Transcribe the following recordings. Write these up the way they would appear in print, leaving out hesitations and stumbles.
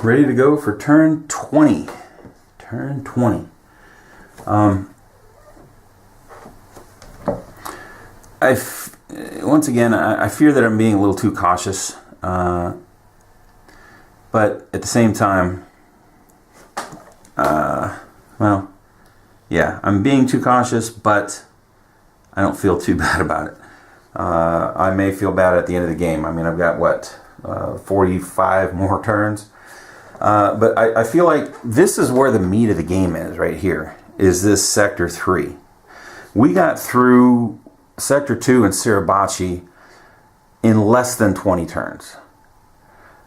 ready to go for turn 20. Turn 20. Once again, I fear that I'm being a little too cautious, but at the same time, well, yeah, I'm being too cautious, but I don't feel too bad about it. I may feel bad at the end of the game. I mean, I've got, what, 45 more turns? But I feel like this is where the meat of the game is, right here, is this Sector 3. We got through Sector 2 and Suribachi in less than 20 turns.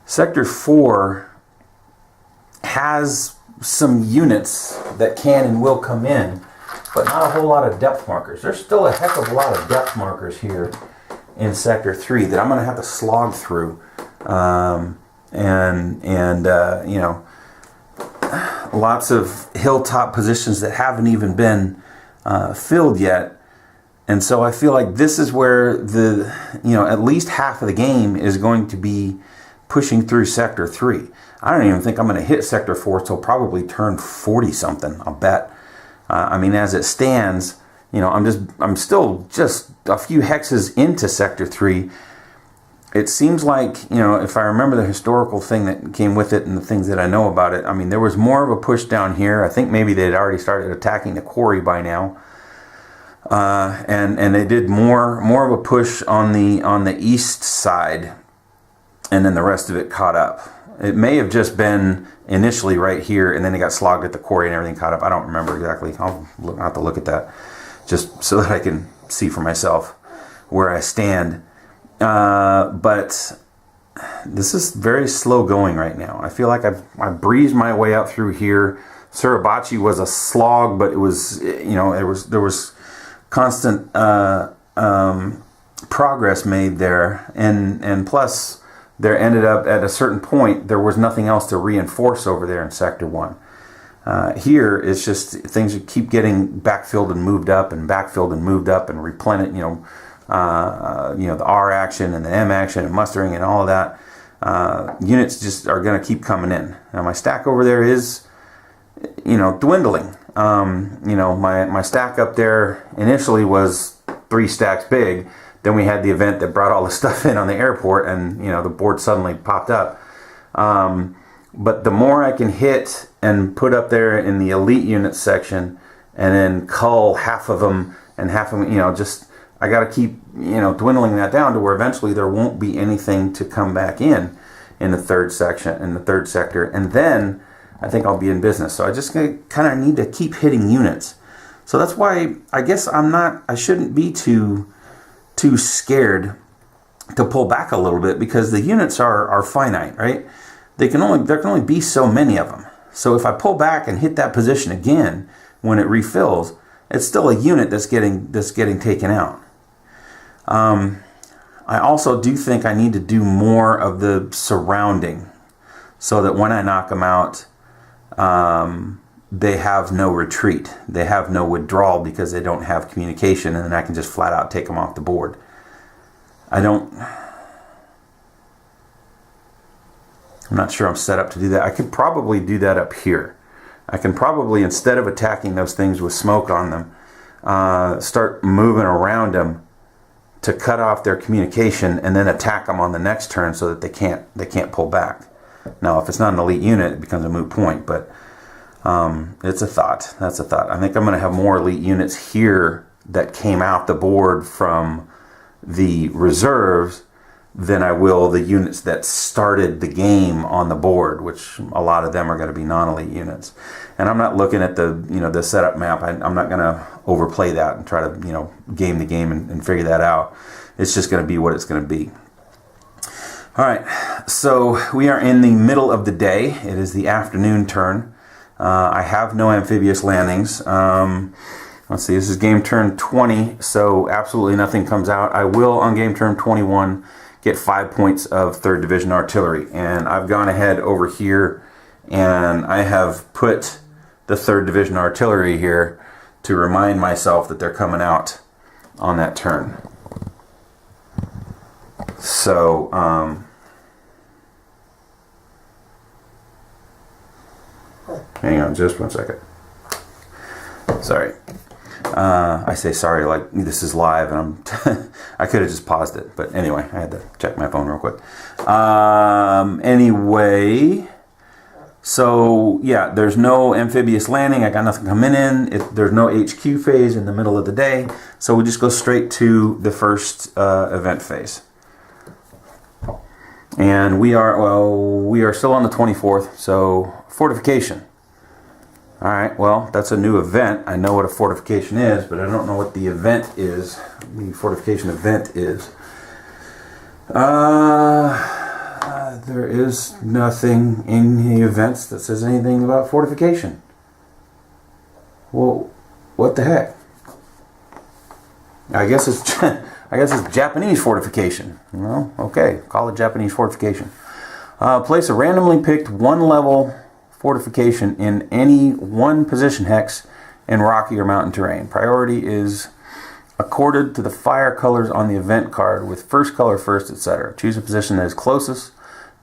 Sector 4 has some units that can and will come in, but not a whole lot of depth markers. There's still a heck of a lot of depth markers here in Sector 3 that I'm going to have to slog through. You know, lots of hilltop positions that haven't even been filled yet. And so I feel like this is where at least half of the game is going to be pushing through Sector 3. I don't even think I'm going to hit Sector 4 till probably turn 40 something, I'll bet. I mean, as it stands, you know, I'm still just a few hexes into Sector 3. It seems like, you know, if I remember the historical thing that came with it and the things that I know about it, I mean, there was more of a push down here. I think maybe they'd already started attacking the quarry by now. And they did more of a push on the east side, and then the rest of it caught up. It may have just been initially right here, and then they got slogged at the quarry and everything caught up. I don't remember exactly. I'll have to look at that just so that I can see for myself where I stand. But this is very slow going right now. I feel like I breezed my way out through here. Suribachi was a slog, but it was, you know, there was constant progress made there, and plus there ended up at a certain point there was nothing else to reinforce over there in Sector 1. Here it's just things keep getting backfilled and moved up and backfilled and moved up and replenished, the R action and the M action and mustering and all of that. Units just are going to keep coming in. Now my stack over there is, dwindling. My stack up there initially was 3 stacks big. Then we had the event that brought all the stuff in on the airport, and the board suddenly popped up. But the more I can hit and put up there in the elite unit section, and then cull half of them and half of them, I got to keep dwindling that down to where eventually there won't be anything to come back in the third section, in the third sector, and then I think I'll be in business. So I just kind of need to keep hitting units. So that's why I guess I shouldn't be too scared to pull back a little bit, because the units are finite, right? There can only be so many of them. So if I pull back and hit that position again when it refills, it's still a unit that's getting taken out. I also do think I need to do more of the surrounding, so that when I knock them out, they have no retreat. They have no withdrawal because they don't have communication, and then I can just flat out take them off the board. I'm not sure I'm set up to do that. I could probably do that up here. I can probably, instead of attacking those things with smoke on them, start moving around them to cut off their communication, and then attack them on the next turn so that they can't pull back. Now, if it's not an elite unit, it becomes a moot point, but it's a thought. That's a thought. I think I'm going to have more elite units here that came out the board from the reserves than I will the units that started the game on the board, which a lot of them are going to be non-elite units. And I'm not looking at the setup map. I'm not going to overplay that and try to game the game and figure that out. It's just going to be what it's going to be. All right, so we are in the middle of the day. It is the afternoon turn. I have no amphibious landings. Let's see, this is game turn 20, so absolutely nothing comes out. I will, on game turn 21, get 5 points of 3rd Division Artillery. And I've gone ahead over here, and I have put the 3rd Division Artillery here to remind myself that they're coming out on that turn. So, Hang on just one second. Sorry. I say sorry like this is live and I'm I could have just paused it, but anyway, I had to check my phone real quick. Anyway, so yeah, there's no amphibious landing. I got nothing coming in. There's no HQ phase in the middle of the day, so we just go straight to the first event phase. And we are still on the 24th, so fortification. Alright, well, that's a new event. I know what a fortification is, but I don't know what the event is. The fortification event is. There is nothing in the events that says anything about fortification. Well, what the heck? I guess it's Japanese fortification. Well, okay, call it Japanese fortification. Place a randomly picked one level fortification in any one position hex in rocky or mountain terrain. Priority is accorded to the fire colors on the event card with first color first, etc. Choose a position that is closest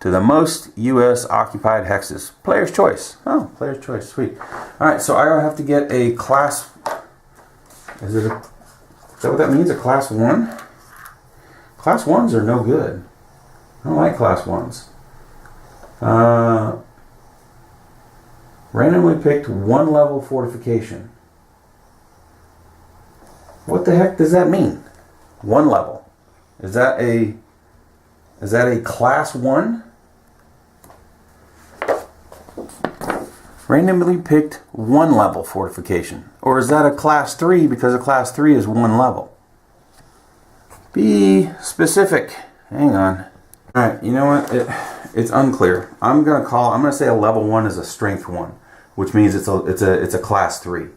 to the most U.S. occupied hexes. Player's choice. Oh, player's choice. Sweet. Alright, so I have to get a class... Is that what that means? A class 1? Class 1s are no good. I don't like class 1s. Randomly picked one level fortification. What the heck does that mean? One level. Is that a class 1? Randomly picked one level fortification. Or is that a class 3 because a class 3 is one level? Be specific. Hang on. Alright, you know what? It's unclear. I'm gonna say a level 1 is a strength 1, which means it's a class 3.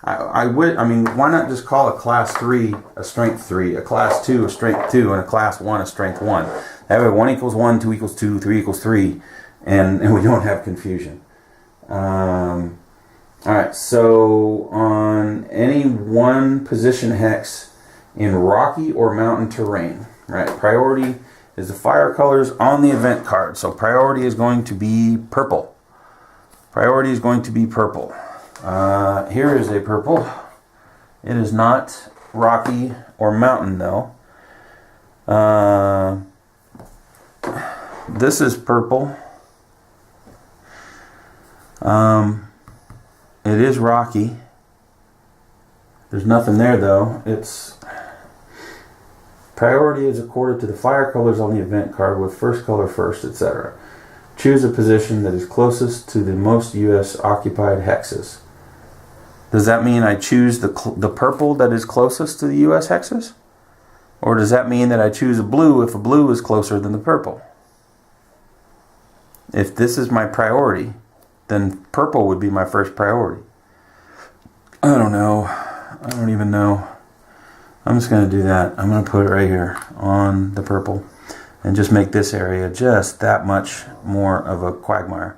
I mean, why not just call a class 3 a strength 3, a class 2 a strength 2, and a class 1 a strength 1? That way 1 equals 1, 2 equals 2, 3 equals 3, and we don't have confusion. Alright, so on any one position hex in rocky or mountain terrain, right? Priority is the fire colors on the event card. So priority is going to be purple. Priority is going to be purple. Here is a purple. It is not rocky or mountain though. This is purple. It is rocky. There's nothing there though. It's priority is accorded to the fire colors on the event card with first color first, etc. Choose a position that is closest to the most U.S. occupied hexes. Does that mean I choose the purple that is closest to the U.S. hexes? Or does that mean that I choose a blue if a blue is closer than the purple? If this is my priority, then purple would be my first priority. I don't know. I don't even know. I'm just going to do that. I'm going to put it right here on the purple and just make this area just that much more of a quagmire.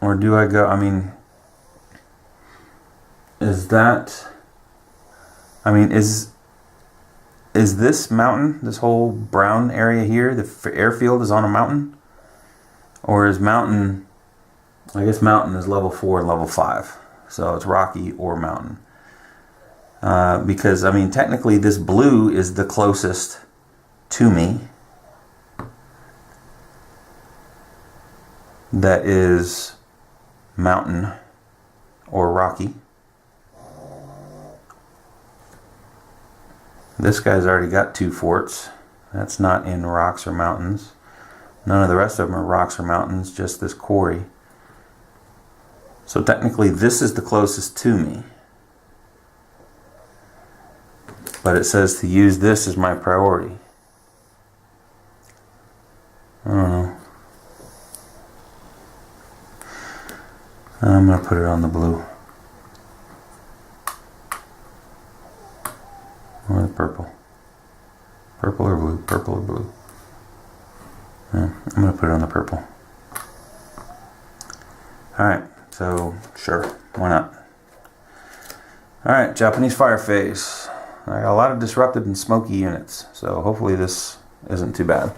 Or do I go, I mean, is this mountain, this whole brown area here, the airfield is on a mountain? Or is mountain, I guess mountain is level 4 and level 5. So it's rocky or mountain. Because, I mean, technically this blue is the closest to me. That is mountain or rocky. This guy's already got 2 forts. That's not in rocks or mountains. None of the rest of them are rocks or mountains, just this quarry. So technically this is the closest to me. But it says to use this as my priority. I don't know. I'm going to put it on the blue. Or the purple. Purple or blue? Purple or blue? Yeah, I'm going to put it on the purple. Alright, so sure, why not? Alright, Japanese fire phase. I got a lot of disrupted and smoky units, so hopefully this isn't too bad.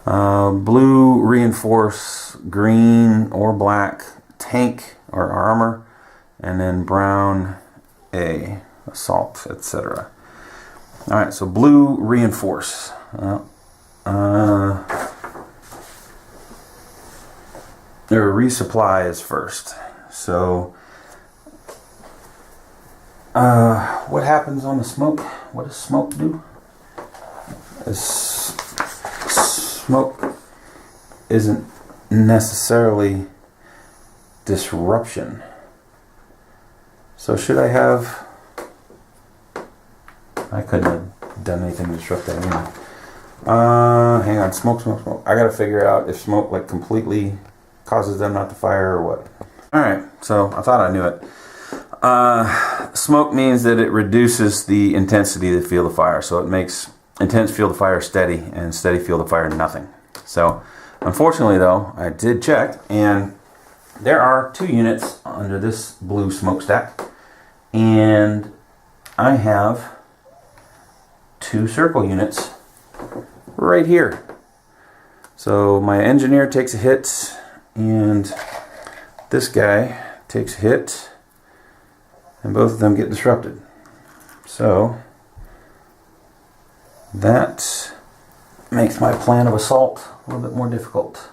Blue reinforce, green or black tank or armor, and then brown assault, etc. Alright, so blue reinforce. Their resupply is first. So what happens on the smoke? What does smoke do? Smoke isn't necessarily disruption. So should I have... I couldn't have done anything to disrupt that anyway. Hang on, smoke. I gotta figure out if smoke like completely causes them not to fire or what. Alright, so I thought I knew it. Smoke means that it reduces the intensity of the field of fire. So it makes intense field of fire steady and steady field of fire nothing. So unfortunately though, I did check and there are 2 units under this blue smokestack, and I have 2 circle units right here. So my engineer takes a hit and this guy takes a hit, and both of them get disrupted. So that makes my plan of assault a little bit more difficult.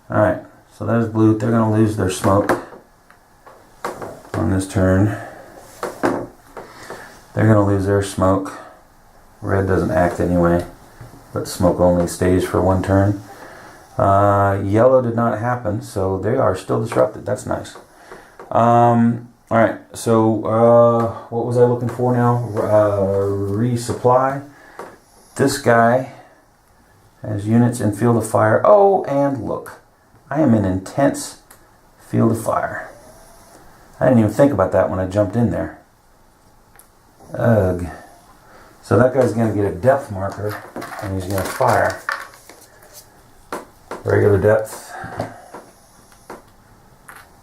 Alright, so that is blue. They're going to lose their smoke on this turn. They're going to lose their smoke. Red doesn't act anyway, but smoke only stays for 1 turn. Yellow did not happen, so they are still disrupted. That's nice. Alright, so what was I looking for now? Resupply. This guy has units in field of fire. Oh, and look, I am in intense field of fire. I didn't even think about that when I jumped in there. Ugh. So that guy's going to get a depth marker, and he's going to fire. Regular depth.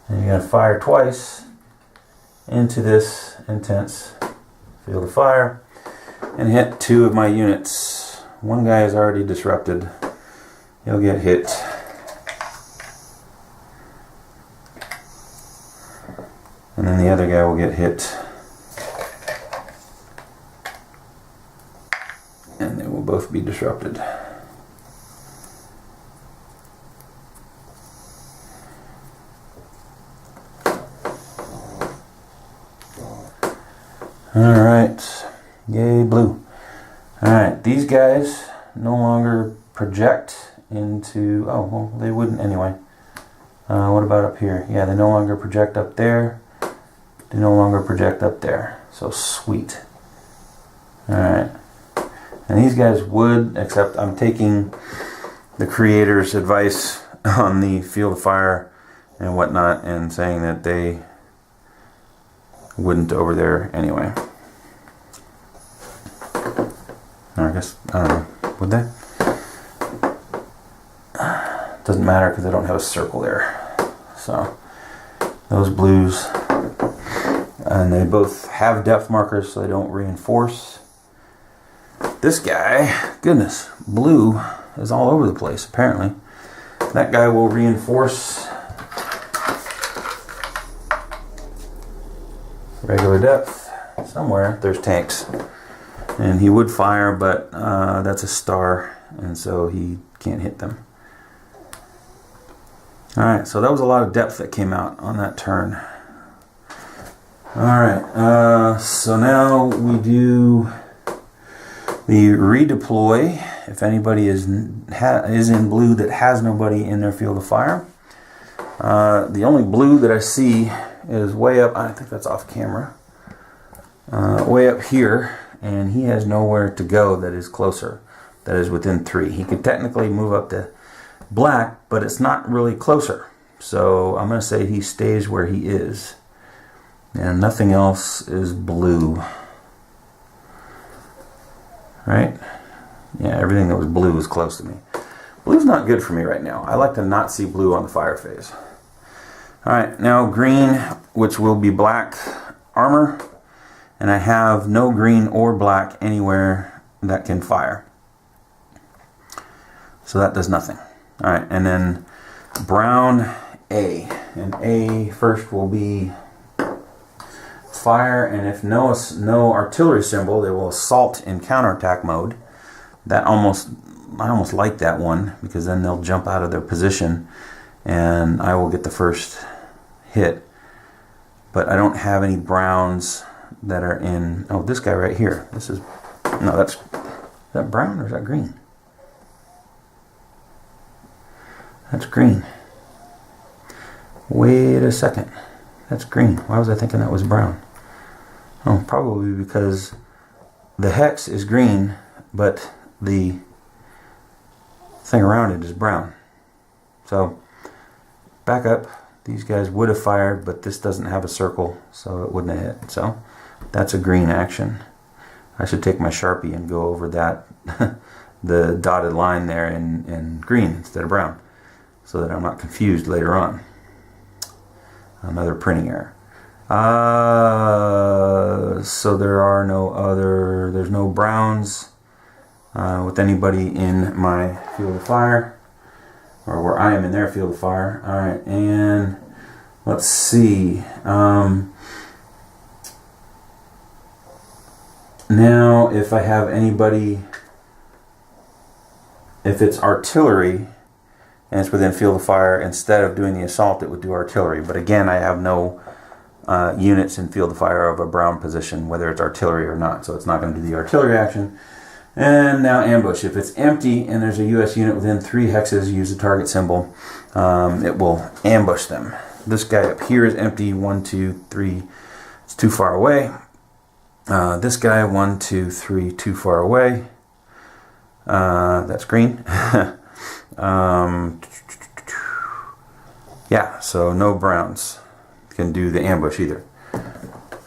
And you're going to fire twice into this intense field of fire and hit 2 of my units. One guy is already disrupted. He'll get hit. And then the other guy will get hit. And they will both be disrupted. Alright, yay blue. Alright, these guys no longer project into, oh, well, they wouldn't anyway. What about up here? Yeah, they no longer project up there. They no longer project up there. So sweet. Alright. And these guys would, except I'm taking the creator's advice on the field of fire and whatnot and saying that they wouldn't over there anyway. Or I guess, I don't know, would they? Doesn't matter because they don't have a circle there. So, those blues, and they both have depth markers so they don't reinforce. This guy, goodness, blue is all over the place apparently. That guy will reinforce regular depth somewhere. There's tanks, and he would fire, but that's a star, and so he can't hit them. Alright, so that was a lot of depth that came out on that turn. Alright, so now we do the redeploy. If anybody is in blue that has nobody in their field of fire. The only blue that I see is way up, I think that's off camera, way up here, and he has nowhere to go that is closer, that is within 3. He could technically move up to black, but it's not really closer. So I'm going to say he stays where he is. And nothing else is blue. Right? Yeah, everything that was blue was close to me. Blue's not good for me right now. I like to not see blue on the fire phase. Alright, now green, which will be black armor. And I have no green or black anywhere that can fire. So that does nothing. All right, and then brown A. And A first will be fire, and if no artillery symbol, they will assault in counterattack mode. I almost like that one, because then they'll jump out of their position and I will get the first hit. But I don't have any browns that are in, oh, this guy right here. This is, no, is that brown or is that green? That's green. Wait a second. That's green. Why was I thinking that was brown? Oh, probably because the hex is green, but the thing around it is brown. So, back up. These guys would have fired, but this doesn't have a circle, so it wouldn't have hit. So, that's a green action. I should take my Sharpie and go over that, the dotted line there in green instead of brown, so that I'm not confused later on. Another printing error. So there's no browns with anybody in my field of fire, or where I am in their field of fire. All right, and let's see. Now, if I have anybody, if it's artillery and it's within field of fire, instead of doing the assault, it would do artillery. But again, I have no units in field of fire of a brown position, whether it's artillery or not, so it's not going to do the artillery action. And now ambush. If it's empty and there's a US unit within 3 hexes, use the target symbol. It will ambush them. This guy up here is empty. 1, 2, 3. It's too far away. This guy, 1, 2, 3, too far away. That's green. Yeah, so no browns can do the ambush either.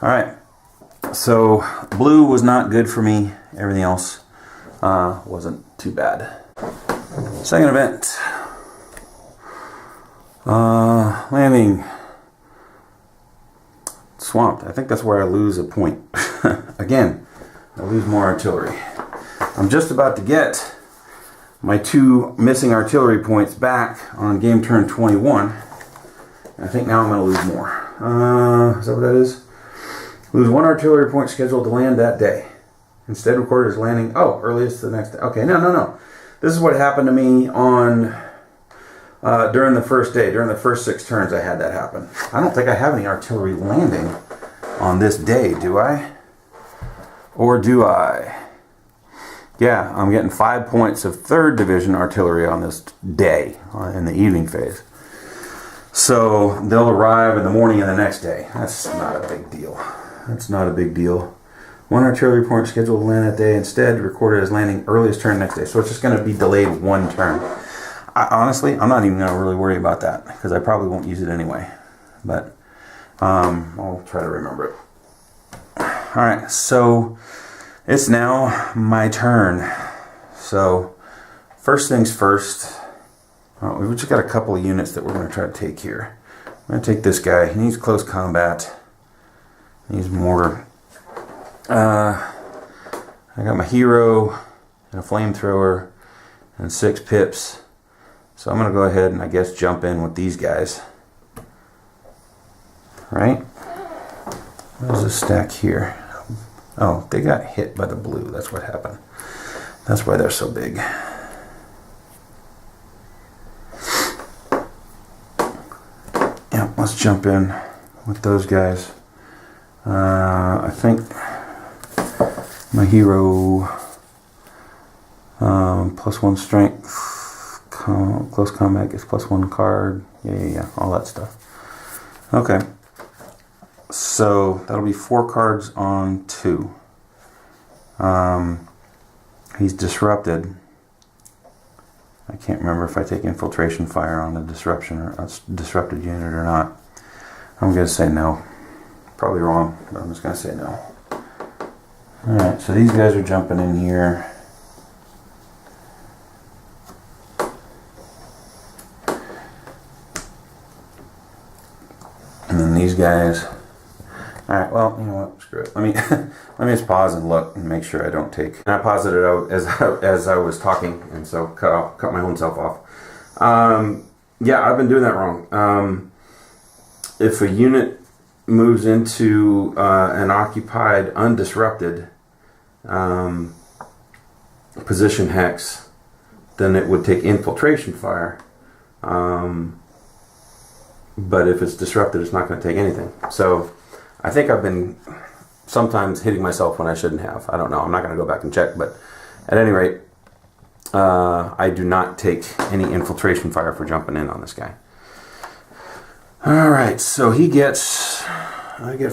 Alright, so blue was not good for me. Everything else wasn't too bad. Second event. Landing. Swamped. I think that's where I lose a point. Again, I lose more artillery. I'm just about to get my 2 missing artillery points back on game turn 21. I think now I'm going to lose more. Is that what that is? Lose 1 artillery point scheduled to land that day. Instead recorded as landing, earliest the next day. Okay, no. This is what happened to me on during the first day. During the first 6 turns I had that happen. I don't think I have any artillery landing on this day, do I? Or do I? Yeah, I'm getting 5 points of 3rd Division artillery on this day, in the evening phase. So they'll arrive in the morning of the next day. That's not a big deal. That's not a big deal. 1 artillery point scheduled to land that day, instead recorded as landing earliest turn next day. So it's just going to be delayed 1 turn. Honestly, I'm not even going to really worry about that, because I probably won't use it anyway. But I'll try to remember it. Alright, so it's now my turn. So first things first, we've just got a couple of units that we're going to try to take here. I'm going to take this guy. He needs close combat. He needs mortar. I got my hero and a flamethrower and 6 pips. So I'm going to go ahead and I guess jump in with these guys. Right? What is this stack here? Oh, they got hit by the blue. That's what happened. That's why they're so big. Yeah, let's jump in with those guys. I think my hero +1 strength, close combat gets +1 card. Yeah, all that stuff. Okay. So that'll be 4 cards on 2. He's disrupted. I can't remember if I take infiltration fire on the disruption or disrupted unit or not. I'm going to say no. Probably wrong, but I'm just going to say no. Alright, so these guys are jumping in here. And then these guys All right, well, you know what, screw it. Let me let me just pause and look and make sure I don't take. And I paused it out as I was talking, and so cut my own self off. Yeah, I've been doing that wrong. If a unit moves into an occupied, undisrupted position hex, then it would take infiltration fire. But if it's disrupted, it's not going to take anything. So I think I've been sometimes hitting myself when I shouldn't have. I don't know. I'm not going to go back and check. But at any rate, I do not take any infiltration fire for jumping in on this guy. All right. So I get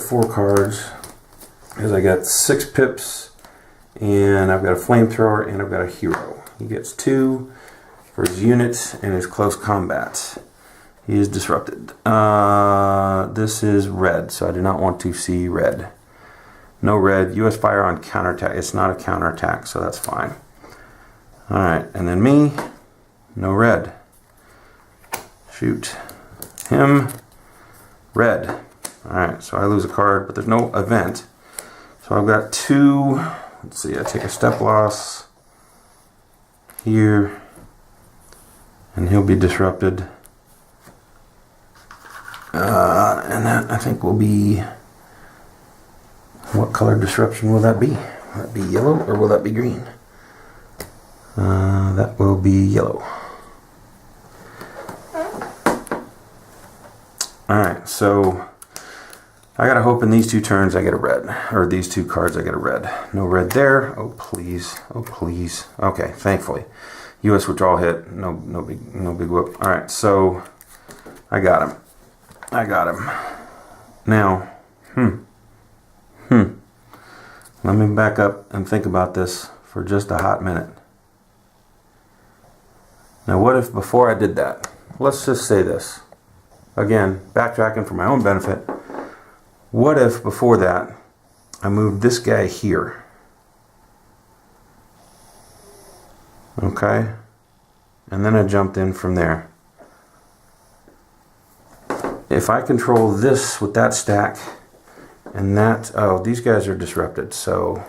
4 cards because I got 6 pips, and I've got a flamethrower, and I've got a hero. He gets 2 for his unit and his close combat. He is disrupted. This is red, so I do not want to see red. No red. U.S. fire on counterattack. It's not a counterattack, so that's fine. Alright, and then me. No red. Shoot. Him. Red. Alright, so I lose a card, but there's no event. So I've got 2. Let's see, I take a step loss here, and he'll be disrupted. And that, I think, will be... What color disruption will that be? Will that be yellow or will that be green? That will be yellow. Alright, so I gotta hope in these 2 turns I get a red. Or these 2 cards I get a red. No red there. Oh please. Oh please. Okay, thankfully. US withdrawal hit. No big whoop. Alright, so I got him. Now, let me back up and think about this for just a hot minute. Now, what if before I did that, let's just say this. Again, backtracking for my own benefit. What if before that, I moved this guy here? Okay? And then I jumped in from there. If I control this with that stack and that, oh, these guys are disrupted, so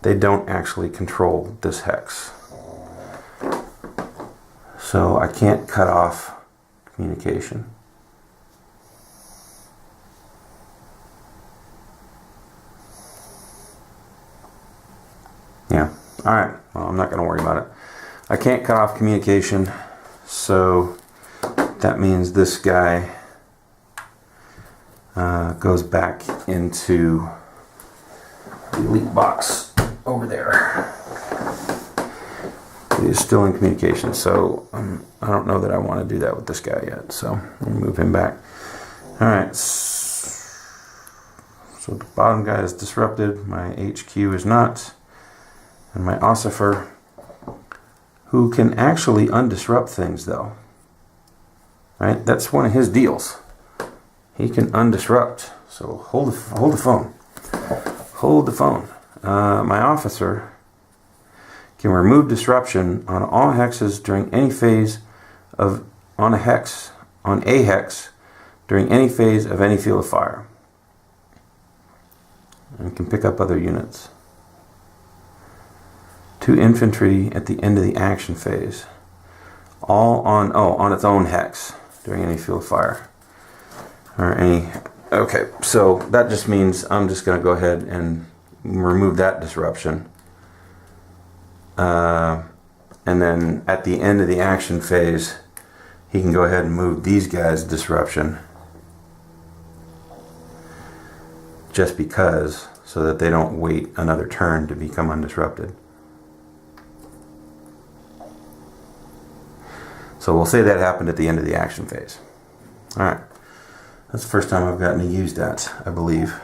they don't actually control this hex. So I can't cut off communication. Yeah, all right, well, I'm not going to worry about it. I can't cut off communication, so that means this guy goes back into the elite box over there. He's still in communication, so I don't know that I want to do that with this guy yet, so I'll move him back. Alright, so the bottom guy is disrupted, my HQ is not, and my ossifer, who can actually undisrupt things though. Right, that's one of his deals. He can undisrupt. So hold the phone. Hold the phone. My officer can remove disruption on all hexes during any phase of on a hex during any phase of any field of fire, and can pick up other units. 2 infantry at the end of the action phase, all on its own hex during any field of fire or any. Okay, so that just means I'm just going to go ahead and remove that disruption, and then at the end of the action phase he can go ahead and move these guys disruption, just because, so that they don't wait another turn to become undisrupted. So we'll say that happened at the end of the action phase. Alright. That's the first time I've gotten to use that, I believe.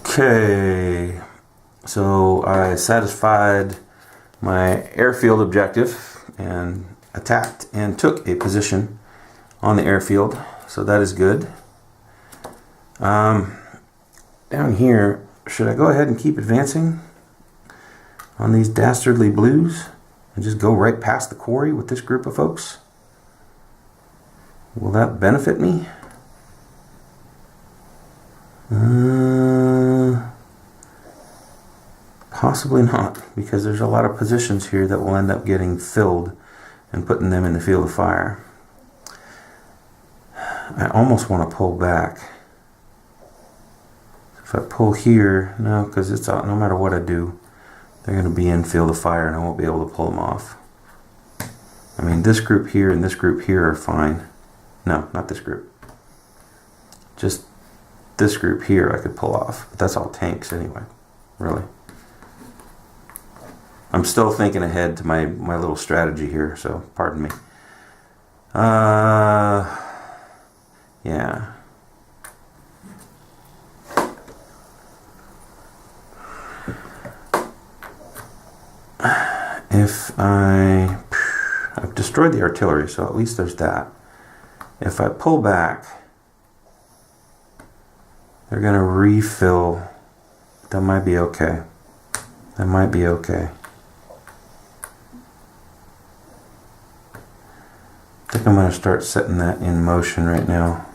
Okay. So I satisfied my airfield objective and attacked and took a position on the airfield. So that is good. Down here, should I go ahead and keep advancing on these dastardly blues and just go right past the quarry with this group of folks? Will that benefit me? Possibly not, because there's a lot of positions here that will end up getting filled and putting them in the field of fire. I almost want to pull back. If I pull here, no, because it's no matter what I do, they're going to be in field of fire and I won't be able to pull them off. I mean, this group here and this group here are fine. No, not this group. Just this group here I could pull off. But that's all tanks anyway, really. I'm still thinking ahead to my little strategy here, so pardon me. Yeah. If I've destroyed the artillery, so at least there's that. If I pull back, they're going to refill. That might be okay. That might be okay. I think I'm going to start setting that in motion right now.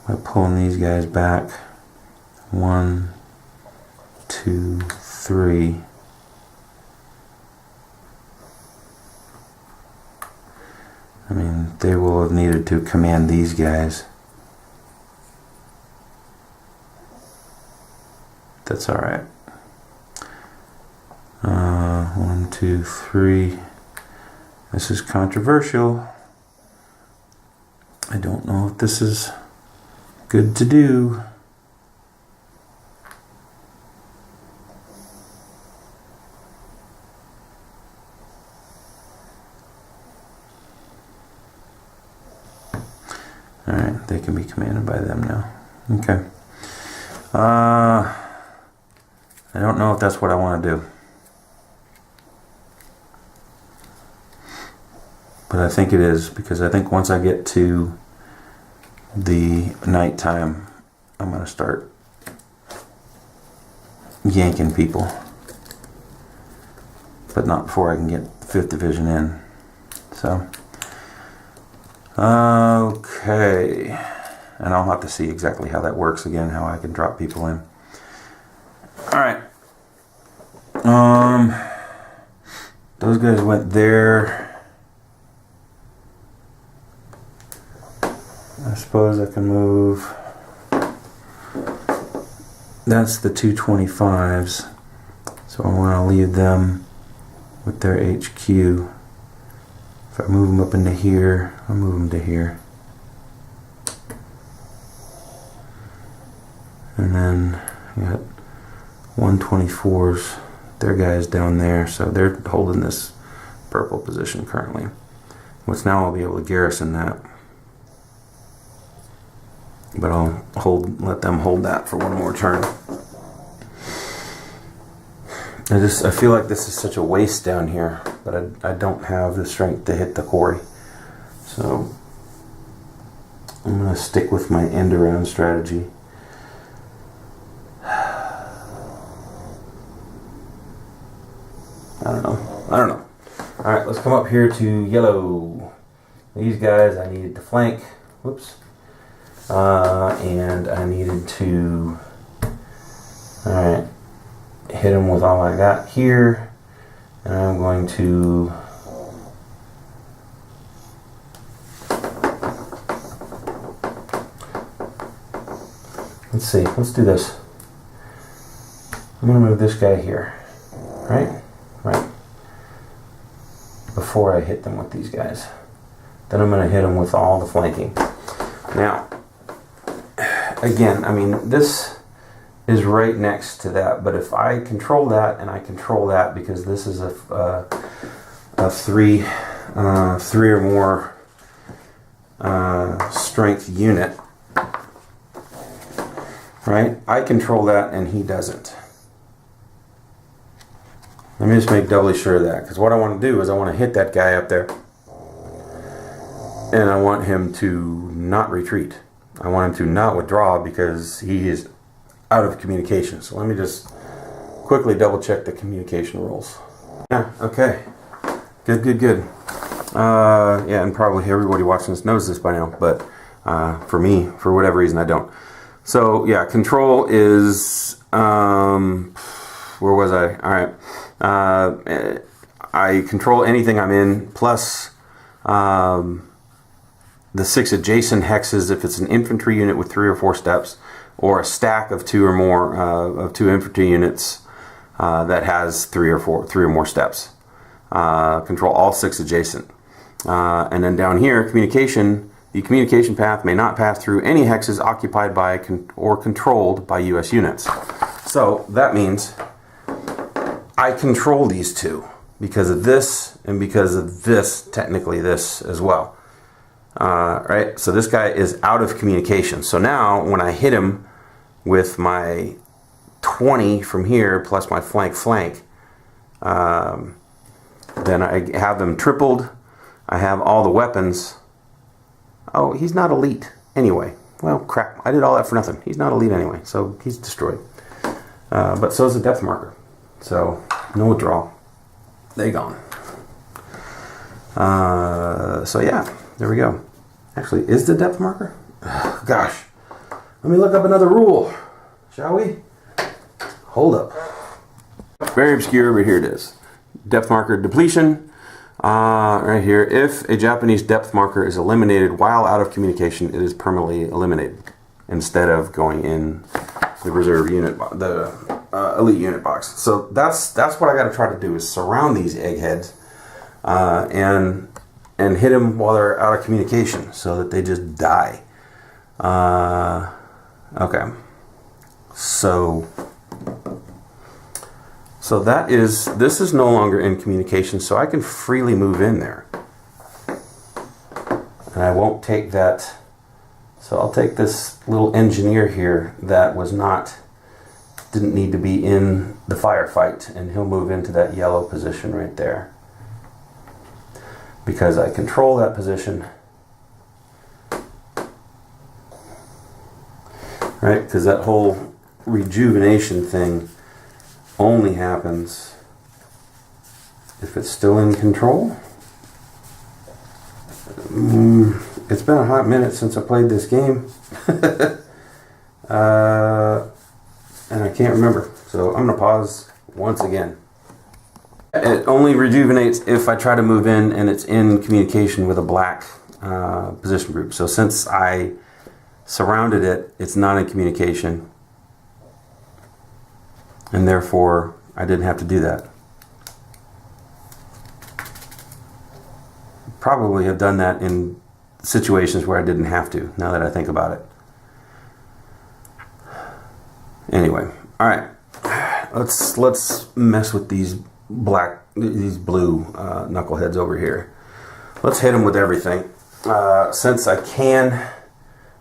By pulling these guys back. 1, 2, 3. I mean, they will have needed to command these guys. That's alright. 1, 2, 3. This is controversial. I don't know if this is good to do. Alright, they can be commanded by them now. Okay. I don't know if that's what I want to do. But I think it is, because I think once I get to the nighttime, I'm going to start yanking people. But not before I can get 5th Division in. So, okay. And I'll have to see exactly how that works again, how I can drop people in. Alright. Those guys went there. I suppose I can move. That's the 225s. So I want to leave them with their HQ. If I move them up into here, I'll move them to here. And then you got 124s. Their guys down there, so they're holding this purple position currently. Which now I'll be able to garrison that. But I'll let them hold that for one more turn. I feel like this is such a waste down here, but I don't have the strength to hit the quarry. So I'm going to stick with my end around strategy. I don't know. Alright, let's come up here to yellow. These guys I needed to flank. Whoops. And I needed to hit them with all I got here. And I'm going to let's see, let's do this. I'm going to move this guy here. Right? Before I hit them with these guys. Then I'm going to hit them with all the flanking. Now, again, I mean, this is right next to that, but if I control that and I control that, because this is a three or more strength unit, right? I control that and he doesn't. Let me just make doubly sure of that, because what I want to do is I want to hit that guy up there and I want him to not retreat. I want him to not withdraw because he is out of communication. So let me just quickly double check the communication rules. Yeah, okay. Good. Yeah, and probably everybody watching this knows this by now, but for me, for whatever reason, I don't. So yeah, control is, where was I? All right. I control anything I'm in, plus the 6 adjacent hexes if it's an infantry unit with 3 or 4 steps, or a stack of 2 or more of 2 infantry units that has 3 or more steps. Control all 6 adjacent. And then down here, communication. The communication path may not pass through any hexes occupied by or controlled by U.S. units. So that means I control these 2 because of this and because of this, technically this as well. Right? So this guy is out of communication. So now when I hit him with my 20 from here plus my flank, then I have them tripled. I have all the weapons. Oh, he's not elite anyway. Well, crap. I did all that for nothing. He's not elite anyway, so he's destroyed. But so is the depth marker. So, no withdrawal. They gone. So yeah, there we go. Actually, is the depth marker? Gosh. Let me look up another rule, shall we? Hold up. Very obscure, but here it is. Depth marker depletion. Right here, if a Japanese depth marker is eliminated while out of communication, it is permanently eliminated instead of going in the reserve unit, the elite unit box. So that's what I got to try to do, is surround these eggheads and hit them while they're out of communication so that they just die. Okay, so this is no longer in communication, so I can freely move in there. And I won't take that. So I'll take this little engineer here that didn't need to be in the firefight, and he'll move into that yellow position right there. Because I control that position. Right? Because that whole rejuvenation thing only happens if it's still in control. It's been a hot minute since I played this game. And I can't remember. So I'm going to pause once again. It only rejuvenates if I try to move in and it's in communication with a black position group. So since I surrounded it, it's not in communication. And therefore, I didn't have to do that. Probably have done that in situations where I didn't have to, now that I think about it. Anyway, alright. Let's mess with these blue knuckleheads over here. Let's hit them with everything. Since I can,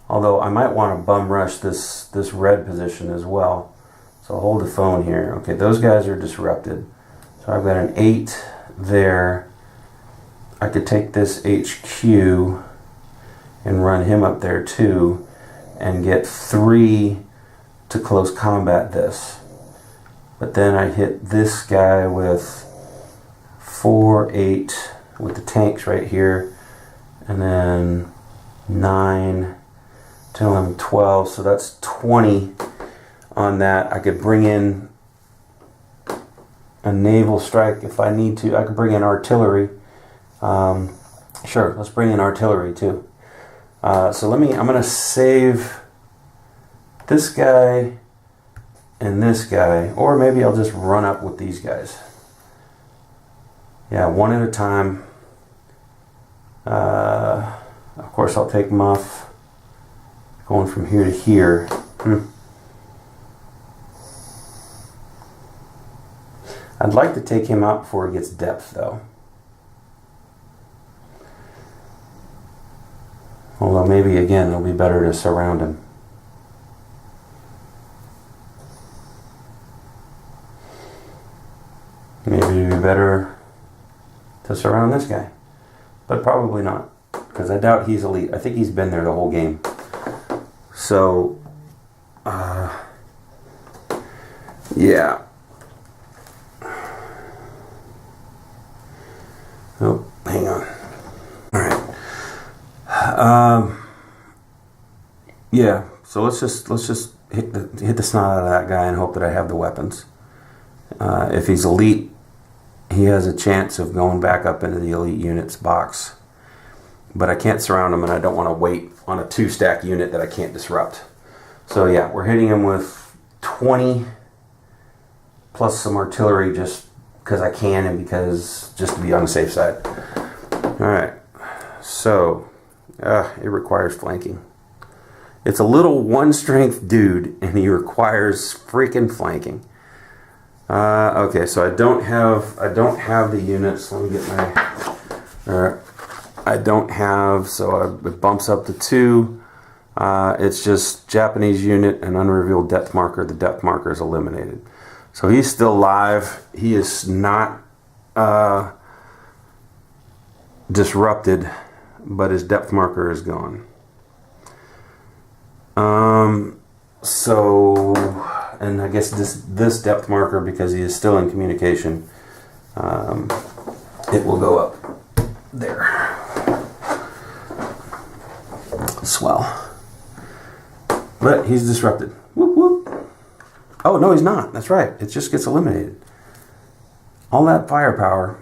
although I might want to bum rush this red position as well. So I'll hold the phone here. Okay, those guys are disrupted. So I've got an 8 there. I could take this HQ and run him up there too and get 3 to close combat this. But then I hit this guy with 4, 8 with the tanks right here, and then 9, 10, 11, 12. So that's 20 on that. I could bring in a naval strike if I need to. I could bring in artillery. Sure, let's bring in artillery too. So I'm going to save this guy and this guy, or maybe I'll just run up with these guys. Yeah, one at a time. Of course, I'll take Muff going from here to here. I'd like to take him out before he gets depth, though. Although maybe, again, it'll be better to surround him. Maybe it'd be better to surround this guy. But probably not, because I doubt he's elite. I think he's been there the whole game. So, yeah. Oh, hang on. Yeah. So let's just hit the snot out of that guy and hope that I have the weapons. If he's elite, he has a chance of going back up into the elite units box. But I can't surround him, and I don't want to wait on a 2-stack unit that I can't disrupt. So yeah, we're hitting him with 20 plus some artillery just because I can and because just to be on the safe side. Alright, so it requires flanking. It's a little 1-strength dude, and he requires freaking flanking. Okay, so I don't have the units. Let me get my. I don't have, so it bumps up to 2. It's just Japanese unit and unrevealed depth marker. The depth marker is eliminated. So he's still alive. He is not disrupted, but his depth marker is gone. So, and I guess this depth marker, because he is still in communication, it will go up there. Swell. But he's disrupted. Whoop, whoop. Oh, no, he's not. That's right. It just gets eliminated. All that firepower,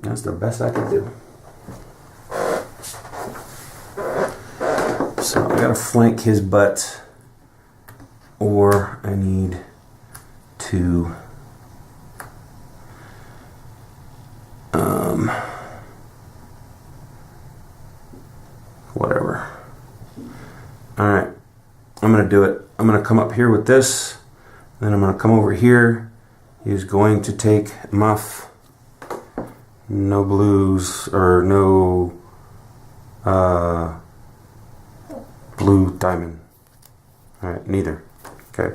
that's the best I could do. So I gotta flank his butt, or I need to whatever. Alright, I'm gonna do it. I'm gonna come up here with this, then I'm gonna come over here. He's going to take muff, no blues, or no blue diamond. Alright, neither. Okay.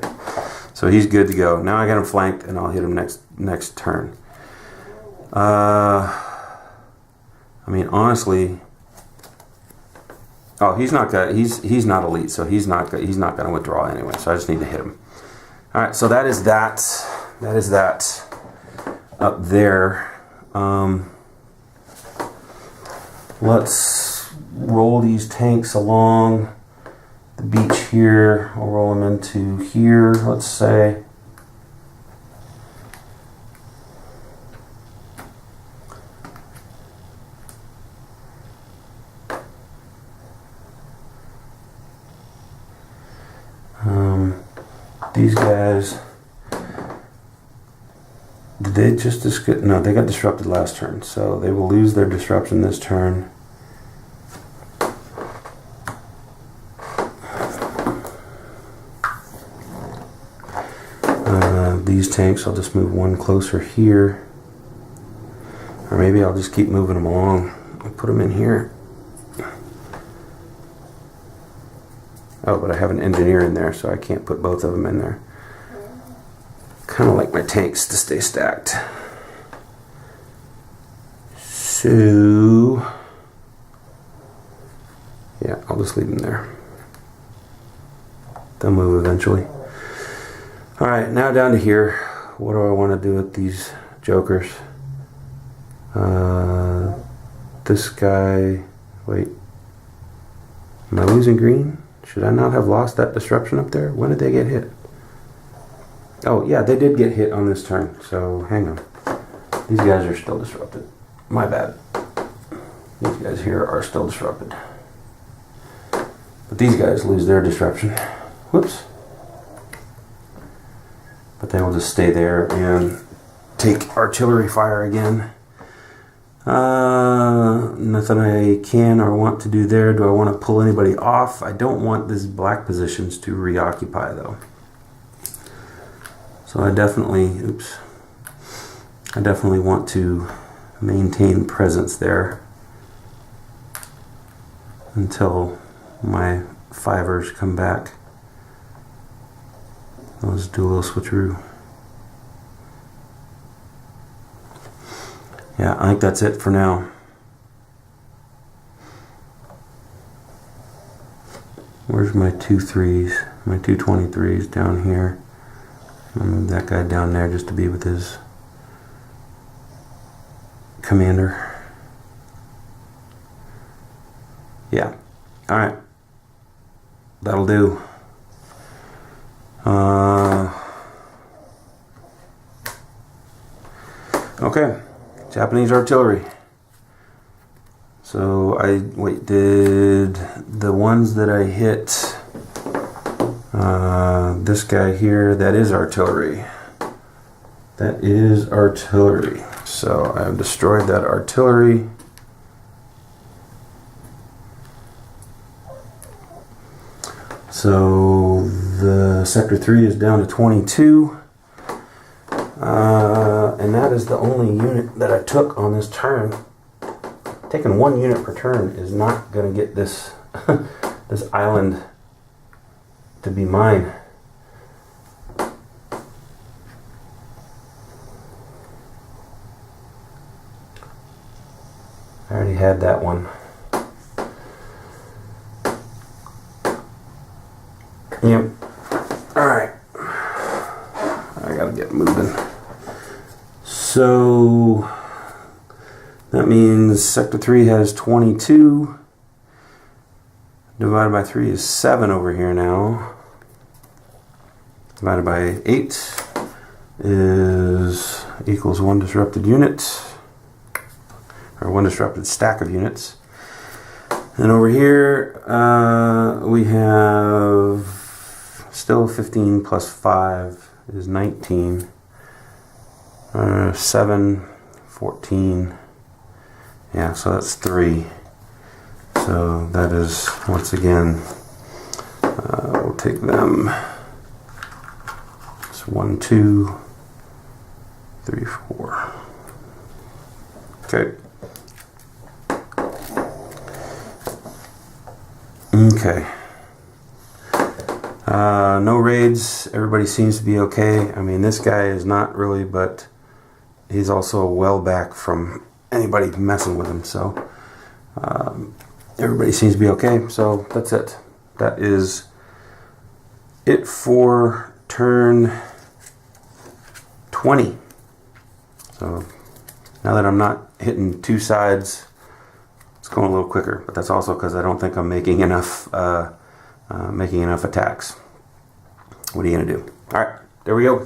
So he's good to go. Now I got him flanked, and I'll hit him next turn. I mean, honestly, oh, he's not elite, so he's not going to withdraw anyway. So I just need to hit him. All right, so that is that up there. Let's roll these tanks along the beach here. I'll roll them into here, let's say. These guys, did they just no, they got disrupted last turn, so they will lose their disruption this turn. These tanks, I'll just move one closer here, or maybe I'll just keep moving them along. I'll put them in here. Oh, but I have an engineer in there, so I can't put both of them in there. Kind of like my tanks to stay stacked. So, yeah, I'll just leave them there. They'll move eventually. Alright, now down to here. What do I want to do with these jokers? This guy... Wait. Am I losing green? Should I not have lost that disruption up there? When did they get hit? Oh, yeah, they did get hit on this turn. So, hang on. These guys are still disrupted. My bad. These guys here are still disrupted. But these guys lose their disruption. Whoops. But they will just stay there and take artillery fire again. Nothing I can or want to do there. Do I want to pull anybody off? I don't want these black positions to reoccupy though. So I definitely want to maintain presence there until my fivers come back. Let's do a little switcheroo. Yeah, I think that's it for now. Where's my 2-3s? My 223s down here. I'll move that guy down there just to be with his commander. Yeah. Alright. That'll do. Okay. Japanese artillery. So did the ones that I hit, this guy here, that is artillery. That is artillery. So I have destroyed that artillery. So the sector 3 is down to 22. And that is the only unit that I took on this turn. Taking 1 unit per turn is not going to get this this island to be mine. I already had that one. Yep. Alright. I gotta get moving. So that means sector 3 has 22. Divided by 3 is 7 over here now. Divided by 8 is equals 1 disrupted unit. Or 1 disrupted stack of units. And over here we have still 15 plus 5 is 19. 7, 14. Yeah, so that's 3. So that is, once again, we'll take them. It's 1, 2, 3, 4. Okay. Okay. No raids. Everybody seems to be okay. I mean, this guy is not really, but he's also well back from anybody messing with him. So everybody seems to be okay. So that's it. That is it for turn 20. So now that I'm not hitting 2 sides, it's going a little quicker. But that's also because I don't think I'm making enough attacks. What are you gonna do? All right, there we go.